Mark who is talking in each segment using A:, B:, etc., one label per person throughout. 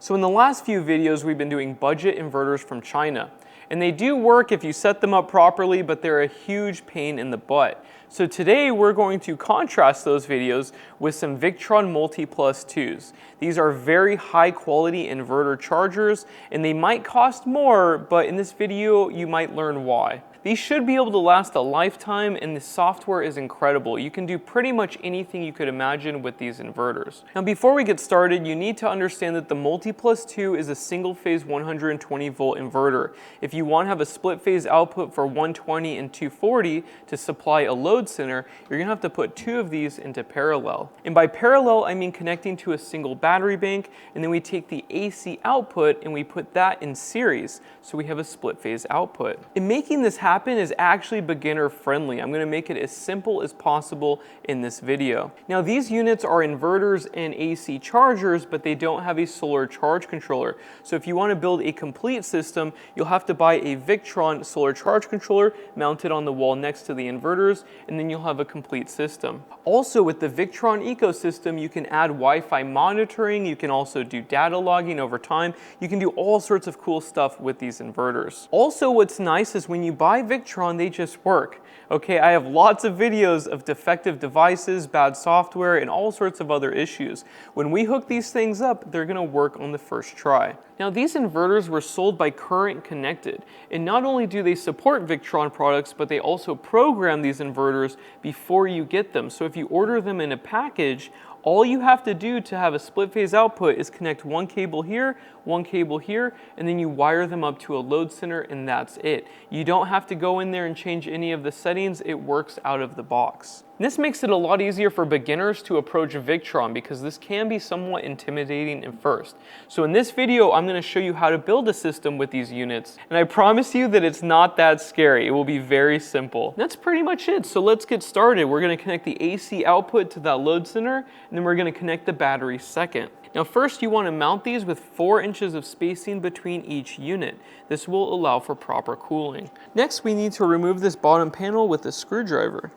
A: So in the last few videos, we've been doing budget inverters from China. And they do work if you set them up properly, but they're a huge pain in the butt. So today we're going to contrast those videos with some Victron Multi-Plus 2s. These are very high quality inverter chargers, and they might cost more, but in this video you might learn why. These should be able to last a lifetime, and the software is incredible. You can do pretty much anything you could imagine with these inverters. Now before we get started, you need to understand that the Multi-Plus 2 is a single phase 120 volt inverter. If you want to have a split phase output for 120 and 240 to supply a load center, you're going to have to put two of these into parallel. And by parallel, I mean connecting to a single battery bank, and then we take the AC output and we put that in series, so we have a split phase output. In making this happen is actually beginner friendly. I'm going to make it as simple as possible in this video. Now these units are inverters and AC chargers, but they don't have a solar charge controller. So if you want to build a complete system, you'll have to buy a Victron solar charge controller mounted on the wall next to the inverters, and then you'll have a complete system. Also with the Victron ecosystem, you can add Wi-Fi monitoring, you can also do data logging over time, you can do all sorts of cool stuff with these inverters. Also what's nice is when you buy Victron, they just work. Okay, I have lots of videos of defective devices, bad software, and all sorts of other issues. When we hook these things up, they're gonna work on the first try. Now these inverters were sold by Current Connected, and not only do they support Victron products, but they also program these inverters before you get them. So if you order them in a package, all you have to do to have a split phase output is connect one cable here, and then you wire them up to a load center, and that's it. You don't have to go in there and change any of the settings. It works out of the box. And this makes it a lot easier for beginners to approach Victron because this can be somewhat intimidating at first. So in this video, I'm going to show you how to build a system with these units, and I promise you that it's not that scary. It will be very simple. And that's pretty much it. So let's get started. We're going to connect the AC output to that load center, and then we're going to connect the battery second. Now first you want to mount these with 4 inches of spacing between each unit. This will allow for proper cooling. Next we need to remove this bottom panel with a screwdriver.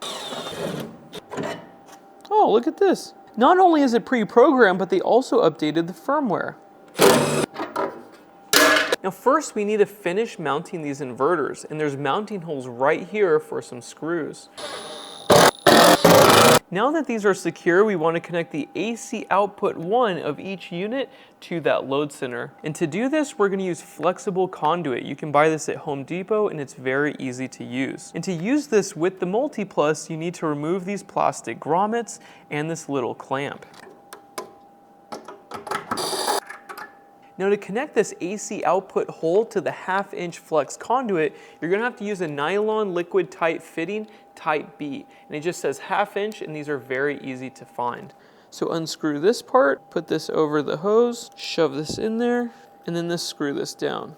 A: Oh, look at this. Not only is it pre-programmed, but they also updated the firmware. Now first we need to finish mounting these inverters, and there's mounting holes right here for some screws. Now that these are secure, we want to connect the AC output 1 of each unit to that load center. And to do this, we're going to use flexible conduit. You can buy this at Home Depot, and it's very easy to use. And to use this with the Multi-Plus, you need to remove these plastic grommets and this little clamp. Now to connect this AC output hole to the 1/2 inch flex conduit, you're going to have to use a nylon liquid tight fitting type B. And it just says 1/2 inch, and these are very easy to find. So unscrew this part, put this over the hose, shove this in there, and then screw this down.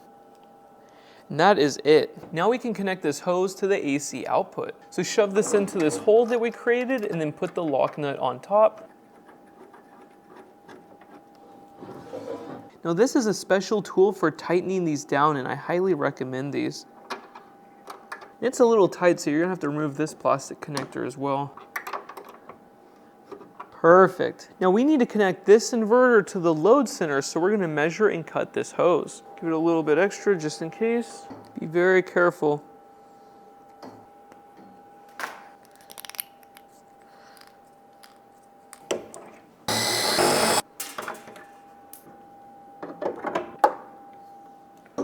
A: And that is it. Now we can connect this hose to the AC output. So shove this into this hole that we created, and then put the lock nut on top. Now this is a special tool for tightening these down, and I highly recommend these. It's a little tight, so you're gonna have to remove this plastic connector as well. Perfect. Now we need to connect this inverter to the load center, so we're gonna measure and cut this hose. Give it a little bit extra just in case. Be very careful.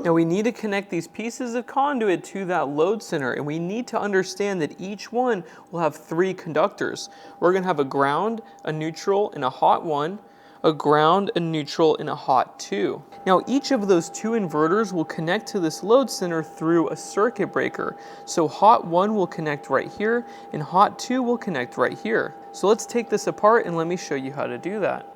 A: Now we need to connect these pieces of conduit to that load center, and we need to understand that each one will have 3 conductors. We're going to have a ground, a neutral, and a hot 1, a ground, a neutral, and a hot 2. Now each of those 2 inverters will connect to this load center through a circuit breaker. So hot 1 will connect right here, and hot 2 will connect right here. So let's take this apart and let me show you how to do that.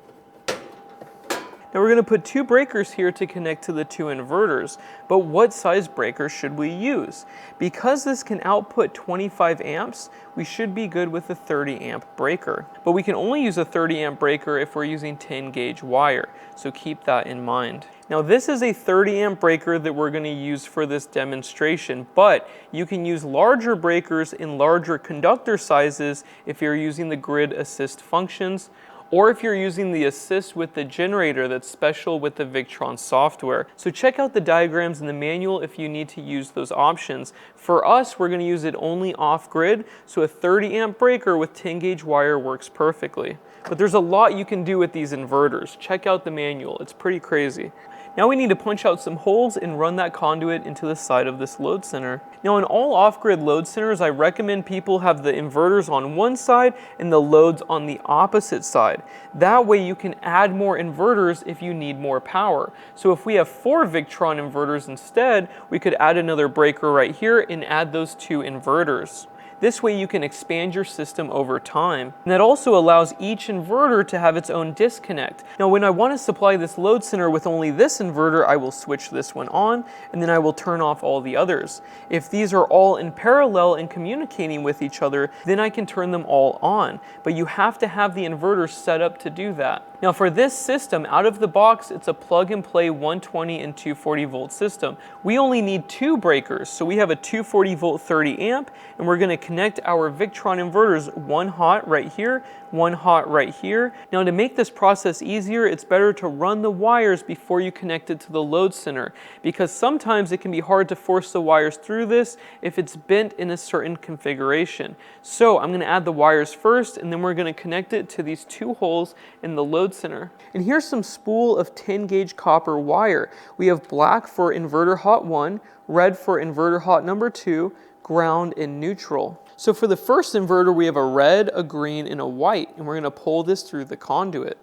A: Now we're going to put 2 breakers here to connect to the 2 inverters, but what size breaker should we use? Because this can output 25 amps, we should be good with a 30 amp breaker. But we can only use a 30 amp breaker if we're using 10 gauge wire, so keep that in mind. Now this is a 30 amp breaker that we're going to use for this demonstration, but you can use larger breakers in larger conductor sizes if you're using the grid assist functions, or if you're using the assist with the generator that's special with the Victron software. So check out the diagrams in the manual if you need to use those options. For us, we're going to use it only off-grid, so a 30 amp breaker with 10 gauge wire works perfectly. But there's a lot you can do with these inverters. Check out the manual, it's pretty crazy. Now we need to punch out some holes and run that conduit into the side of this load center. Now in all off-grid load centers, I recommend people have the inverters on one side and the loads on the opposite side. That way you can add more inverters if you need more power. So if we have 4 Victron inverters instead, we could add another breaker right here and add those 2 inverters. This way you can expand your system over time. And that also allows each inverter to have its own disconnect. Now when I want to supply this load center with only this inverter, I will switch this one on and then I will turn off all the others. If these are all in parallel and communicating with each other, then I can turn them all on. But you have to have the inverter set up to do that. Now for this system, out of the box, it's a plug and play 120 and 240 volt system. We only need 2 breakers, so we have a 240 volt 30 amp, and we're going to connect our Victron inverters, one hot right here, one hot right here. Now to make this process easier, it's better to run the wires before you connect it to the load center, because sometimes it can be hard to force the wires through this if it's bent in a certain configuration. So I'm going to add the wires first, and then we're going to connect it to these 2 holes in the load center. And here's some spool of 10 gauge copper wire. We have black for inverter hot 1, red for inverter hot number 2, ground and neutral. So for the first inverter, we have a red, a green, and a white, and we're going to pull this through the conduit.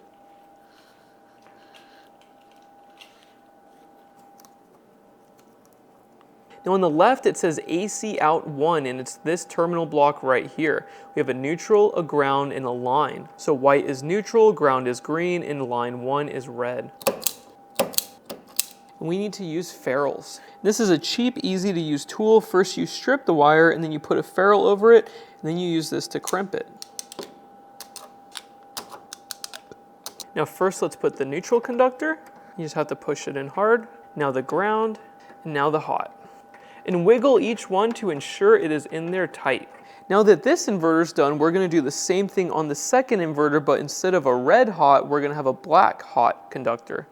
A: Now on the left it says AC out 1, and it's this terminal block right here. We have a neutral, a ground, and a line. So white is neutral, ground is green, and line 1 is red. We need to use ferrules. This is a cheap, easy to use tool. First you strip the wire and then you put a ferrule over it, and then you use this to crimp it. Now first let's put the neutral conductor. You just have to push it in hard. Now the ground, and now the hot. And wiggle each one to ensure it is in there tight. Now that this inverter's done, we're going to do the same thing on the second inverter, but instead of a red hot, we're going to have a black hot conductor.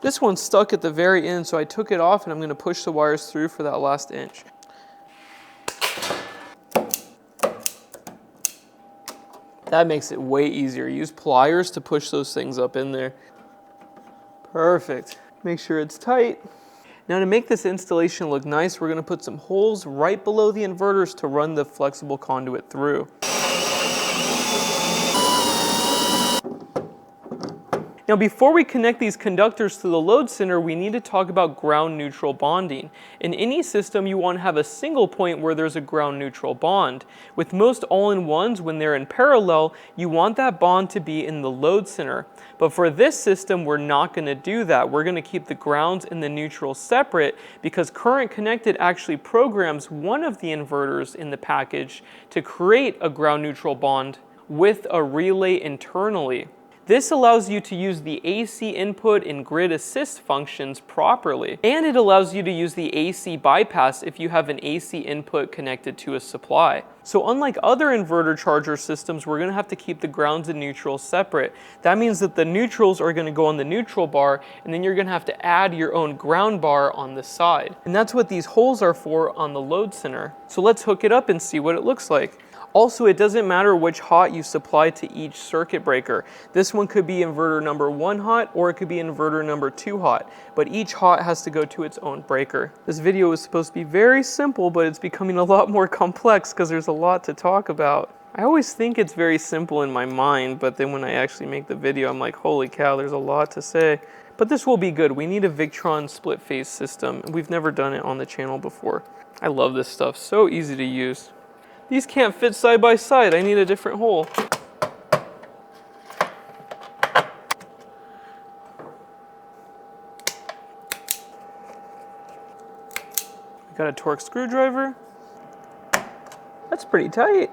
A: This one's stuck at the very end, so I took it off and I'm going to push the wires through for that last inch. That makes it way easier. Use pliers to push those things up in there. Perfect. Make sure it's tight. Now to make this installation look nice, we're going to put some holes right below the inverters to run the flexible conduit through. Now before we connect these conductors to the load center, we need to talk about ground neutral bonding. In any system, you want to have a single point where there's a ground neutral bond. With most all-in-ones, when they're in parallel, you want that bond to be in the load center. But for this system, we're not going to do that. We're going to keep the grounds and the neutral separate, because Current Connected actually programs one of the inverters in the package to create a ground neutral bond with a relay internally. This allows you to use the AC input and grid assist functions properly, and it allows you to use the AC bypass if you have an AC input connected to a supply. So unlike other inverter charger systems, we're going to have to keep the grounds and neutrals separate. That means that the neutrals are going to go on the neutral bar, and then you're going to have to add your own ground bar on the side. And that's what these holes are for on the load center. So let's hook it up and see what it looks like. Also, it doesn't matter which hot you supply to each circuit breaker. This one could be inverter number 1 hot, or it could be inverter number 2 hot, but each hot has to go to its own breaker. This video was supposed to be very simple, but it's becoming a lot more complex because there's a lot to talk about. I always think it's very simple in my mind, but then when I actually make the video, I'm like, holy cow, there's a lot to say. But this will be good. We need a Victron split phase system. We've never done it on the channel before. I love this stuff, so easy to use. These can't fit side by side. I need a different hole. Got a Torx screwdriver. That's pretty tight.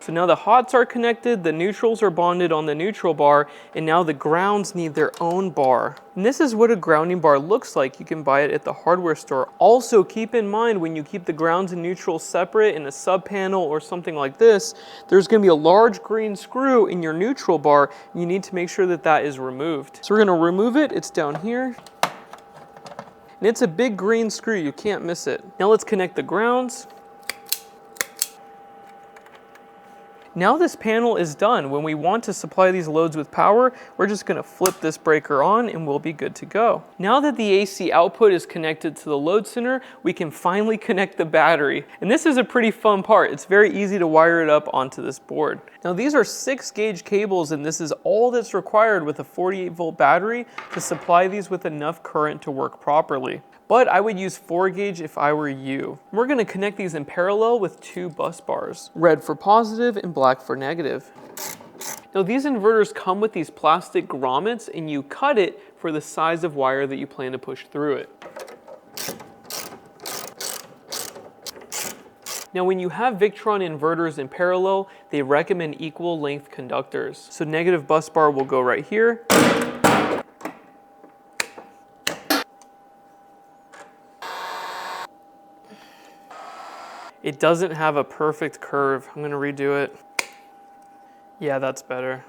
A: So now the hots are connected, the neutrals are bonded on the neutral bar, and now the grounds need their own bar. And this is what a grounding bar looks like. You can buy it at the hardware store. Also, keep in mind when you keep the grounds and neutrals separate in a sub panel or something like this, there's going to be a large green screw in your neutral bar. You need to make sure that that is removed. So we're going to remove it. It's down here. And it's a big green screw. You can't miss it. Now let's connect the grounds. Now this panel is done. When we want to supply these loads with power, we're just going to flip this breaker on and we'll be good to go. Now that the AC output is connected to the load center, we can finally connect the battery. And this is a pretty fun part. It's very easy to wire it up onto this board. Now these are 6-gauge cables, and this is all that's required with a 48-volt battery to supply these with enough current to work properly. But I would use 4-gauge if I were you. We're going to connect these in parallel with 2 bus bars, red for positive and black for negative. Now these inverters come with these plastic grommets, and you cut it for the size of wire that you plan to push through it. Now when you have Victron inverters in parallel, they recommend equal length conductors. So negative bus bar will go right here. It doesn't have a perfect curve. I'm going to redo it. Yeah, that's better.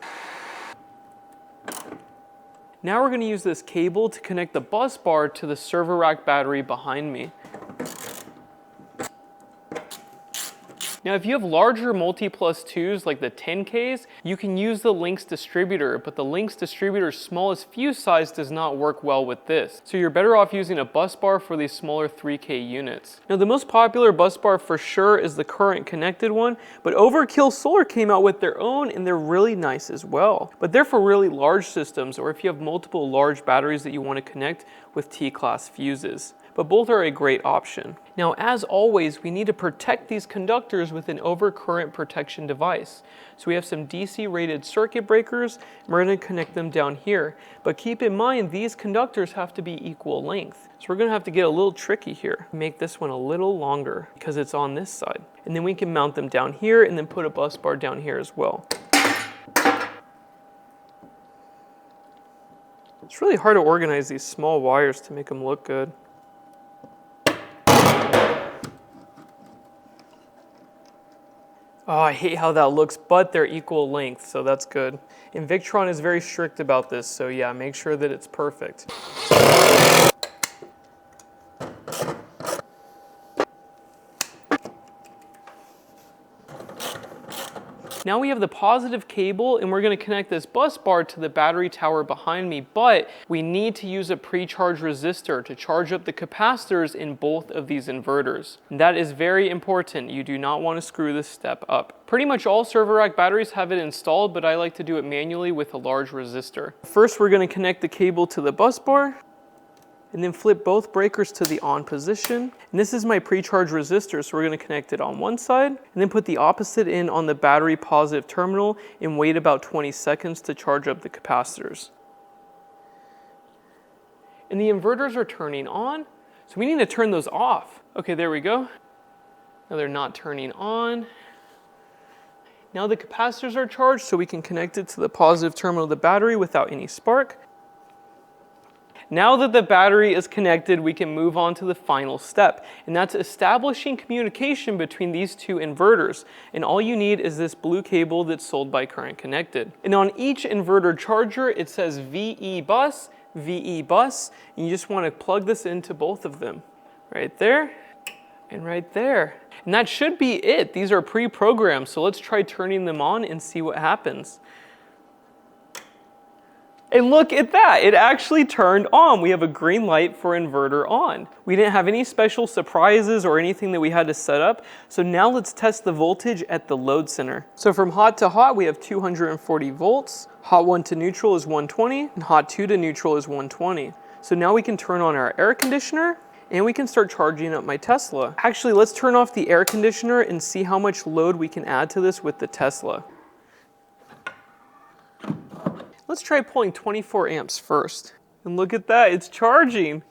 A: Now we're going to use this cable to connect the bus bar to the server rack battery behind me. Now if you have larger multi-plus 2s like the 10Ks, you can use the Lynx distributor, but the Lynx distributor's smallest fuse size does not work well with this. So you're better off using a bus bar for these smaller 3K units. Now the most popular bus bar for sure is the current connected one, but Overkill Solar came out with their own and they're really nice as well. But they're for really large systems or if you have multiple large batteries that you want to connect with T-class fuses. But both are a great option. Now, as always, we need to protect these conductors with an overcurrent protection device. So we have some DC rated circuit breakers, and we're going to connect them down here. But keep in mind, these conductors have to be equal length. So we're going to have to get a little tricky here. Make this one a little longer because it's on this side. And then we can mount them down here and then put a bus bar down here as well. It's really hard to organize these small wires to make them look good. Oh, I hate how that looks, but they're equal length, so that's good. And Victron is very strict about this, so yeah, make sure that it's perfect. Now we have the positive cable and we're going to connect this bus bar to the battery tower behind me, but we need to use a pre-charge resistor to charge up the capacitors in both of these inverters. And that is very important. You do not want to screw this step up. Pretty much all server rack batteries have it installed, but I like to do it manually with a large resistor. First, we're going to connect the cable to the bus bar, and then flip both breakers to the on position. And this is my pre-charge resistor, so we're going to connect it on one side, and then put the opposite in on the battery positive terminal and wait about 20 seconds to charge up the capacitors. And the inverters are turning on, so we need to turn those off. Okay, there we go. Now they're not turning on. Now the capacitors are charged, so we can connect it to the positive terminal of the battery without any spark. Now that the battery is connected, we can move on to the final step, and that's establishing communication between these two inverters. And all you need is this blue cable that's sold by Current Connected. And on each inverter charger, it says VE bus, and you just want to plug this into both of them. Right there, and right there. And that should be it. These are pre-programmed, so let's try turning them on and see what happens. And look at that, it actually turned on. We have a green light for inverter on. We didn't have any special surprises or anything that we had to set up. So now let's test the voltage at the load center. So from hot to hot, we have 240 volts. Hot 1 to neutral is 120, and hot 2 to neutral is 120. So now we can turn on our air conditioner, and we can start charging up my Tesla. Actually, let's turn off the air conditioner and see how much load we can add to this with the Tesla. Let's try pulling 24 amps first. And look at that, it's charging.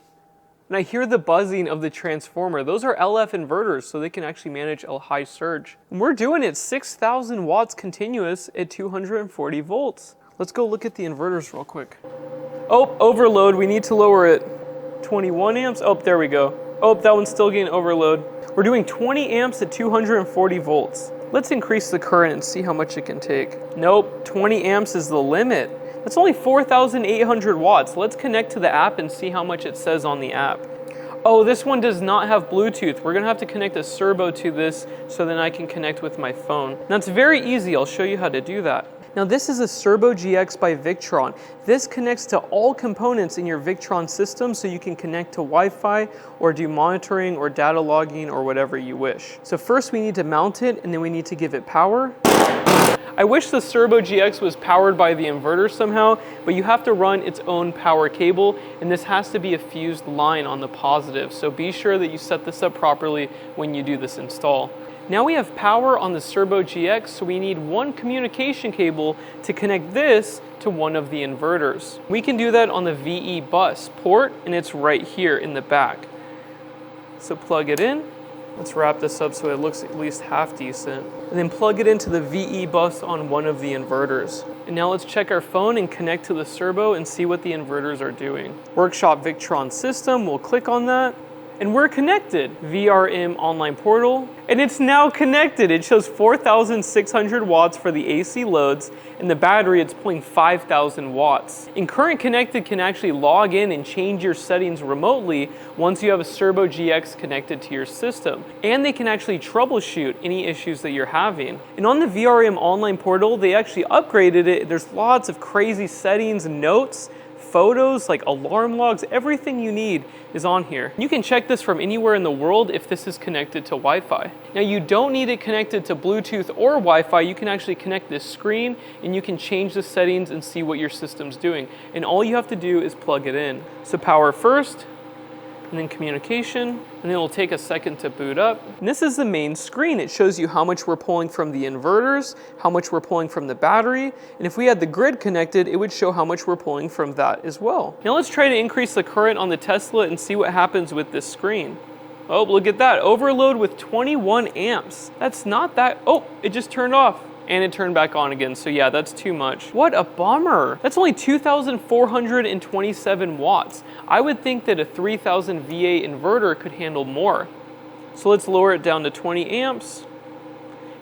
A: And I hear the buzzing of the transformer. Those are LF inverters, so they can actually manage a high surge. And we're doing it 6,000 watts continuous at 240 volts. Let's go look at the inverters real quick. Oh, overload, we need to lower it. 21 amps, oh, there we go. Oh, that one's still getting overload. We're doing 20 amps at 240 volts. Let's increase the current and see how much it can take. Nope, 20 amps is the limit. That's only 4,800 watts. Let's connect to the app and see how much it says on the app. Oh, this one does not have Bluetooth. We're gonna have to connect a servo to this so then I can connect with my phone. Now it's very easy, I'll show you how to do that. Now this is a Servo GX by Victron. This connects to all components in your Victron system so you can connect to Wi-Fi or do monitoring or data logging or whatever you wish. So first we need to mount it and then we need to give it power. I wish the Servo GX was powered by the inverter somehow, but you have to run its own power cable, and this has to be a fused line on the positive, so be sure that you set this up properly when you do this install. Now we have power on the Servo GX, so we need one communication cable to connect this to one of the inverters. We can do that on the VE bus port, and it's right here in the back. So plug it in. Let's wrap this up so it looks at least half decent. And then plug it into the VE bus on one of the inverters. And now let's check our phone and connect to the servo and see what the inverters are doing. Workshop Victron system, we'll click on that. And we're connected. VRM online portal, and it's now connected. It shows 4,600 watts for the AC loads, and the battery, it's pulling 5,000 watts. And Current Connected can actually log in and change your settings remotely once you have a Servo GX connected to your system. And they can actually troubleshoot any issues that you're having. And on the VRM online portal, they actually upgraded it. There's lots of crazy settings and notes, photos, like alarm logs, everything you need is on here. You can check this from anywhere in the world if this is connected to Wi-Fi. Now you don't need it connected to Bluetooth or Wi-Fi. You can actually connect this screen and you can change the settings and see what your system's doing. And all you have to do is plug it in. So power first, and then communication, and then it'll take a second to boot up. And this is the main screen. It shows you how much we're pulling from the inverters, how much we're pulling from the battery, and if we had the grid connected, it would show how much we're pulling from that as well. Now let's try to increase the current on the Tesla and see what happens with this screen. Oh, look at that, overload with 21 amps. That's not that, oh, it just turned off. And it turned back on again, so yeah, that's too much. What a bummer. That's only 2,427 watts. I would think that a 3,000 VA inverter could handle more. So let's lower it down to 20 amps.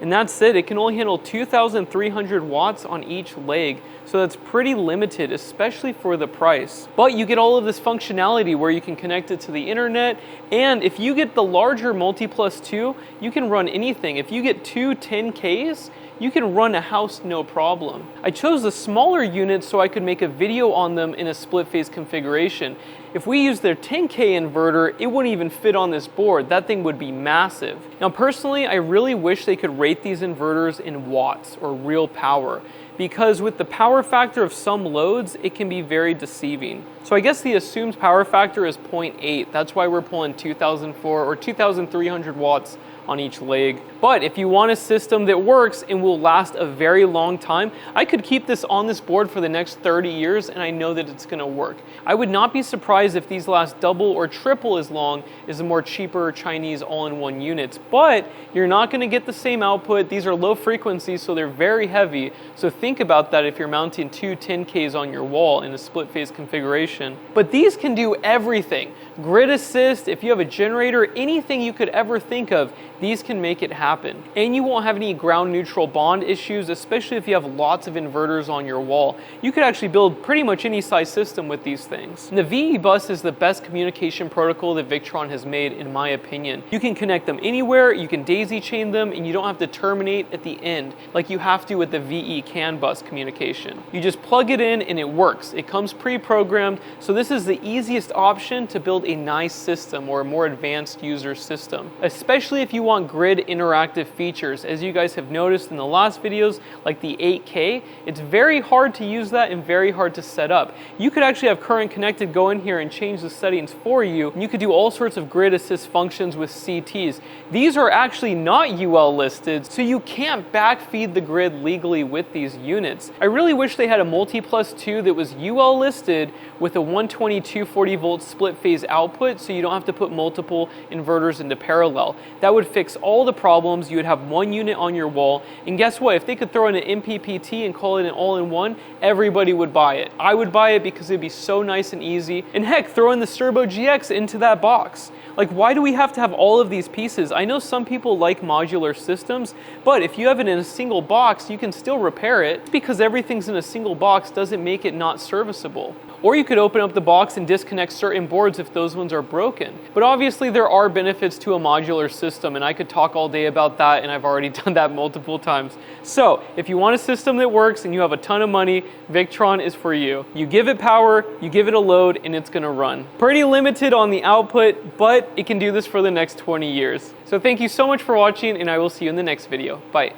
A: And that's it, it can only handle 2,300 watts on each leg. So that's pretty limited, especially for the price. But you get all of this functionality where you can connect it to the internet. And if you get the larger Multi-Plus 2, you can run anything. If you get two 10Ks, you can run a house no problem. I chose the smaller units so I could make a video on them in a split phase configuration. If we use their 10K inverter, it wouldn't even fit on this board. That thing would be massive. Now personally, I really wish they could rate these inverters in watts or real power, because with the power factor of some loads, it can be very deceiving. So I guess the assumed power factor is 0.8. That's why we're pulling 2,004 or 2,300 watts on each leg. But if you want a system that works and will last a very long time, I could keep this on this board for the next 30 years and I know that it's gonna work. I would not be surprised if these last double or triple as long as the more cheaper Chinese all-in-one units, but you're not gonna get the same output. These are low frequencies, so they're very heavy. So think about that if you're mounting two 10Ks on your wall in a split phase configuration. But these can do everything. Grid assist, if you have a generator, anything you could ever think of, these can make it happen. And you won't have any ground neutral bond issues, especially if you have lots of inverters on your wall. You could actually build pretty much any size system with these things. And the VE bus is the best communication protocol that Victron has made, in my opinion. You can connect them anywhere, you can daisy chain them, and you don't have to terminate at the end like you have to with the VE CAN bus communication. You just plug it in and it works. It comes pre-programmed, so this is the easiest option to build a nice system or a more advanced user system, especially if you want grid interactive features. As you guys have noticed in the last videos, like the 8K, it's very hard to use that and very hard to set up. You could actually have Current Connected go in here and change the settings for you, and you could do all sorts of grid assist functions with CTs. These are actually not UL listed, so you can't backfeed the grid legally with these units. I really wish they had a Multi+2 that was UL listed with a 120 240 volt split phase output, so you don't have to put multiple inverters into parallel. That would fix all the problems. You would have one unit on your wall, and guess what? If they could throw in an MPPT and call it an all-in-one, everybody would buy it. I would buy it because it'd be so nice and easy. And heck, throw in the Turbo GX into that box. Like, why do we have to have all of these pieces? I know some people like modular systems, but if you have it in a single box, you can still repair it. Because everything's in a single box doesn't make it not serviceable. Or you could open up the box and disconnect certain boards if those ones are broken. But obviously there are benefits to a modular system, and I could talk all day about that, and I've already done that multiple times. So if you want a system that works and you have a ton of money, Victron is for you. You give it power, you give it a load, and it's gonna run. Pretty limited on the output, but it can do this for the next 20 years. So thank you so much for watching, and I will see you in the next video. Bye.